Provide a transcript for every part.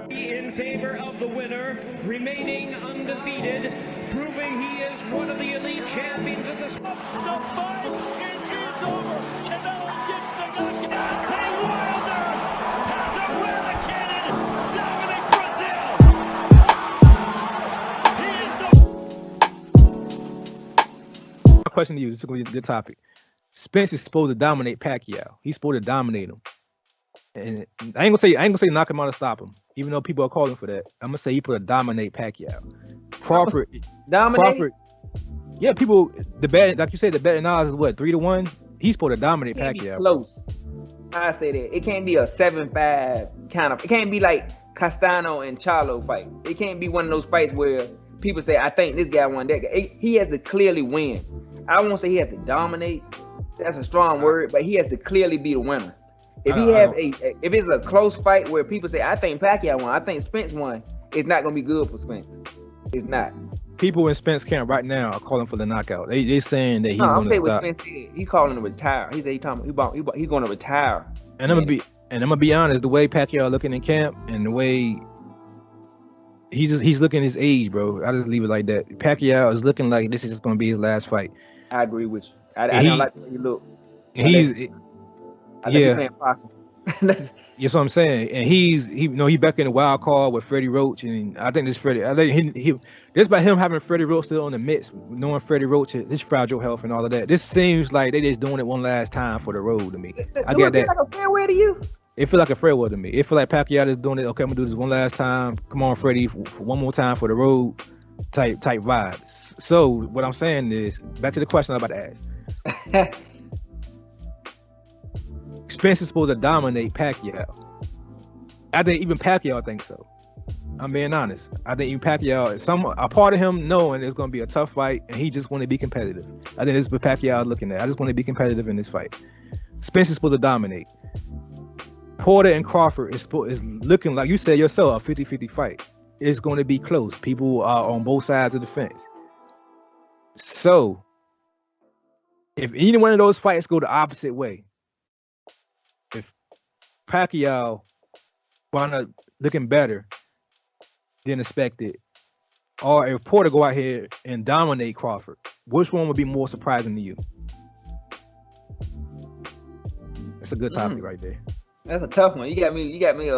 In favor of the winner, remaining undefeated, proving he is one of the elite champions of the sport. The fight is over. Canelo gets the knockout. Tay Wilder has eradicated Dominic Brazil. My question to you, this is going to be a good topic. Spence is supposed to dominate Pacquiao. He's supposed to dominate him. And I ain't gonna say knock him out or stop him, even though people are calling for that. I'm gonna say he put a dominate Pacquiao. Crawford, yeah, people the bet, like you said, the betting odds is what, 3-1. He's supposed to dominate Pacquiao. Close. I say that it can't be a 7-5 kind of. It can't be like Castano and Charlo fight. It can't be one of those fights where people say, "I think this guy won that guy." He has to clearly win. I won't say he has to dominate. That's a strong word, but he has to clearly be the winner. If he has if it's a close fight where people say, I think Pacquiao won, I think Spence won, it's not gonna be good for Spence. It's not. People in Spence camp right now are calling for the knockout. They saying that he's gonna stop. What Spence said. He calling to retire. He said he's gonna retire. And I'm gonna be honest, the way Pacquiao looking in camp and the way he's looking his age, bro. I just leave it like that. Pacquiao is looking like this is just gonna be his last fight. I agree with you. I don't like the way you look. That's what I'm saying. And he back in the wild card with Freddie Roach, and I think this by him having Freddie Roach still on the mix, knowing Freddie Roach his fragile health and all of that. This seems like they just doing it one last time for the road to me. I get that. Like a farewell to you? It feel like a farewell to me. It feel like Pacquiao is doing it. Okay, I'm gonna do this one last time. Come on, Freddie, for one more time for the road type vibes. So what I'm saying is, back to the question I'm about to ask. Spence is supposed to dominate Pacquiao. I think even Pacquiao thinks so. I'm being honest. I think even Pacquiao, a part of him knowing it's going to be a tough fight, and he just want to be competitive. I think this is what Pacquiao is looking at. I just want to be competitive in this fight. Spence is supposed to dominate. Porter and Crawford is looking like you said yourself, a 50-50 fight. It's going to be close. People are on both sides of the fence. So, if any one of those fights go the opposite way, if Pacquiao wound up looking better than expected, or if Porter go out here and dominate Crawford, which one would be more surprising to you? That's a good topic right there. That's a tough one. You got me.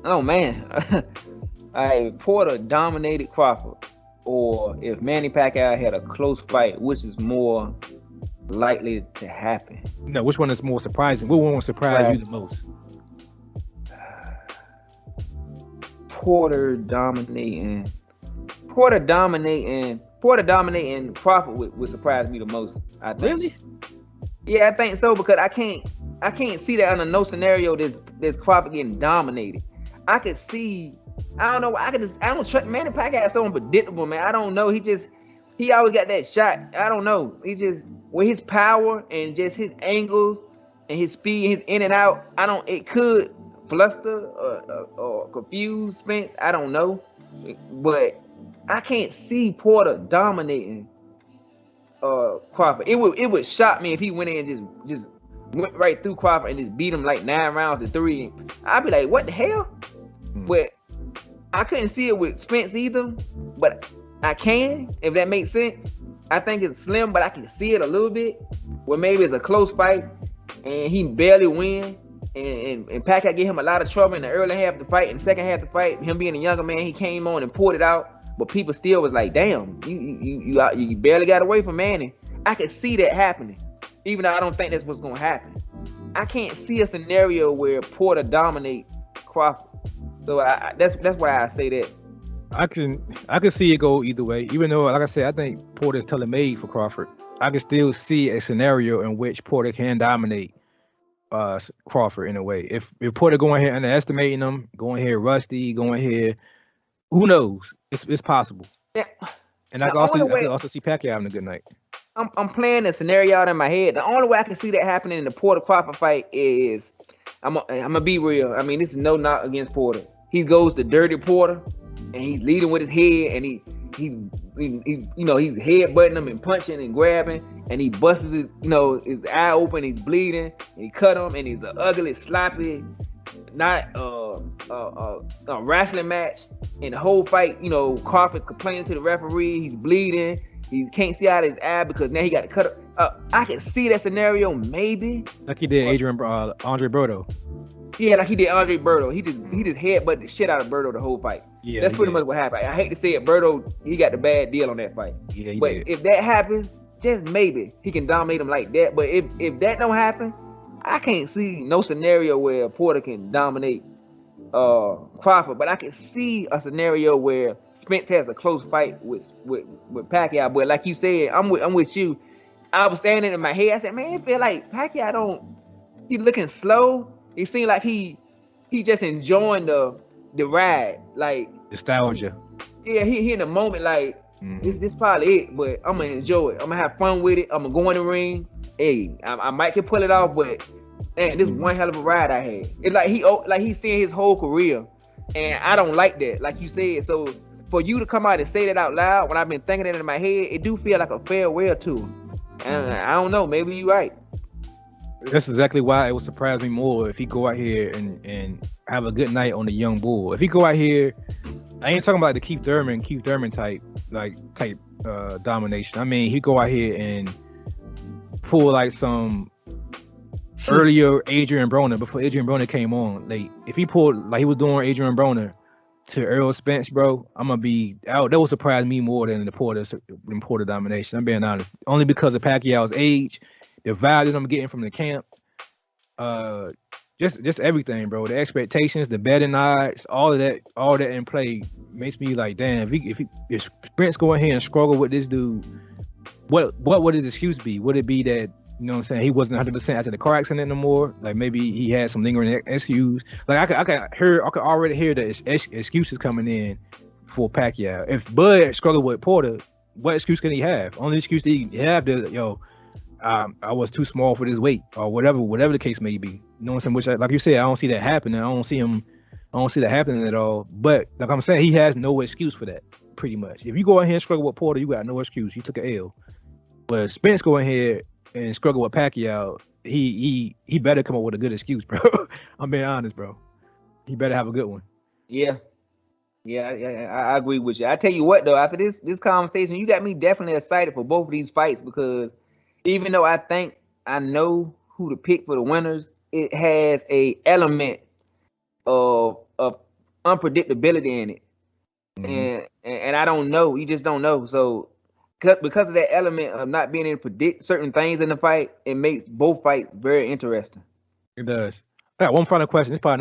Oh man. Porter dominated Crawford, or if Manny Pacquiao had a close fight, which is more likely to happen? No, which one is more surprising? What one will surprise you the most? Porter dominating Crawford would surprise me the most, I think. Really? Yeah, I think so, because I can't see that under no scenario there's Crawford getting dominated. I could see, I don't know, I don't trust Manny Pacquiao is so unpredictable, man. I don't know. He always got that shot. I don't know. He just, with his power and just his angles and his speed, his in and out, it could fluster or confuse Spence. I don't know. But I can't see Porter dominating Crawford. It would shock me if he went in and just went right through Crawford and just beat him like 9 rounds to 3. I'd be like, what the hell? But I couldn't see it with Spence either. But I can, if that makes sense. I think it's slim, but I can see it a little bit. Where maybe it's a close fight and he barely win. And Pacquiao gave him a lot of trouble in the early half of the fight. And the second half of the fight, him being a younger man, he came on and pulled it out. But people still was like, damn, you barely got away from Manny. I could see that happening, even though I don't think that's what's going to happen. I can't see a scenario where Porter dominates Crawford. So that's why I say that. I can see it go either way. Even though, like I said, I think Porter's tailor-made for Crawford. I can still see a scenario in which Porter can dominate Crawford in a way. If Porter going here underestimating him, going here rusty, going here, who knows? It's possible. Yeah. And I can also see Pacquiao having a good night. I'm playing the scenario out in my head. The only way I can see that happening in the Porter Crawford fight is I'm gonna be real. I mean, this is no knock against Porter. He goes to Dirty Porter, and he's leading with his head, and he you know, he's headbutting him and punching and grabbing, and he busts his, you know, his eye open, he's bleeding, and he cut him, and he's an ugly, sloppy, not a wrestling match. And the whole fight, you know, Crawford's complaining to the referee, he's bleeding, he can't see out of his eye because now he got to cut up. I can see that scenario maybe. Like he did Andre Berto. Yeah, like he did Andre Berto. He just headbutted the shit out of Berto the whole fight. Yeah, that's pretty much what happened. I hate to say it, Berto, he got the bad deal on that fight. Yeah, but did. If that happens, just maybe he can dominate him like that. But if that don't happen, I can't see no scenario where Porter can dominate Crawford. But I can see a scenario where Spence has a close fight with Pacquiao. But like you said, I'm with you. I was standing in my head. I said, man, it feel like Pacquiao he's looking slow. It seemed like he just enjoying the ride, like nostalgia. Yeah, he in the moment, like this probably it, but I'm gonna enjoy it. I'm gonna have fun with it. I'm gonna go in the ring. Hey, I might can pull it off, but man, this one hell of a ride I had. It's like he's seeing his whole career, and I don't like that, like you said. So for you to come out and say that out loud when I've been thinking it in my head, it do feel like a farewell to him. And I don't know, maybe you're right. That's exactly why it would surprise me more if he go out here and have a good night on the young bull. If he go out here, I ain't talking about the Keith Thurman type domination. I mean, he go out here and pull like some earlier Adrian Broner before Adrian Broner came on. Like if he pulled like he was doing Adrian Broner to Earl Spence, bro, I'm gonna be out. That would surprise me more than the Porter domination. I'm being honest, only because of Pacquiao's age. The vibe that I'm getting from the camp, just everything, bro. The expectations, the betting odds, all that in play makes me like, damn. If Spence go in here and struggle with this dude, what would his excuse be? Would it be that, you know what I'm saying, he wasn't 100% after the car accident no more? Like maybe he had some lingering issues. Like I could already hear the excuses coming in for Pacquiao. If Bud struggled with Porter, what excuse can he have? Only excuse that he have to I was too small for this weight, or whatever the case may be. You know what I'm saying? Which, like you said, I don't see that happening. I don't see that happening at all. But like I'm saying, he has no excuse for that. Pretty much. If you go in here and struggle with Porter, you got no excuse. You took an L. But Spence go in here and struggle with Pacquiao, he better come up with a good excuse, bro. I'm being honest, bro. He better have a good one. Yeah, I agree with you. I tell you what, though, after this conversation, you got me definitely excited for both of these fights, because even though I think I know who to pick for the winners, it has a element of unpredictability in it. And I don't know. You just don't know. So because of that element of not being able to predict certain things in the fight, it makes both fights very interesting. It does. I got one final question. It's probably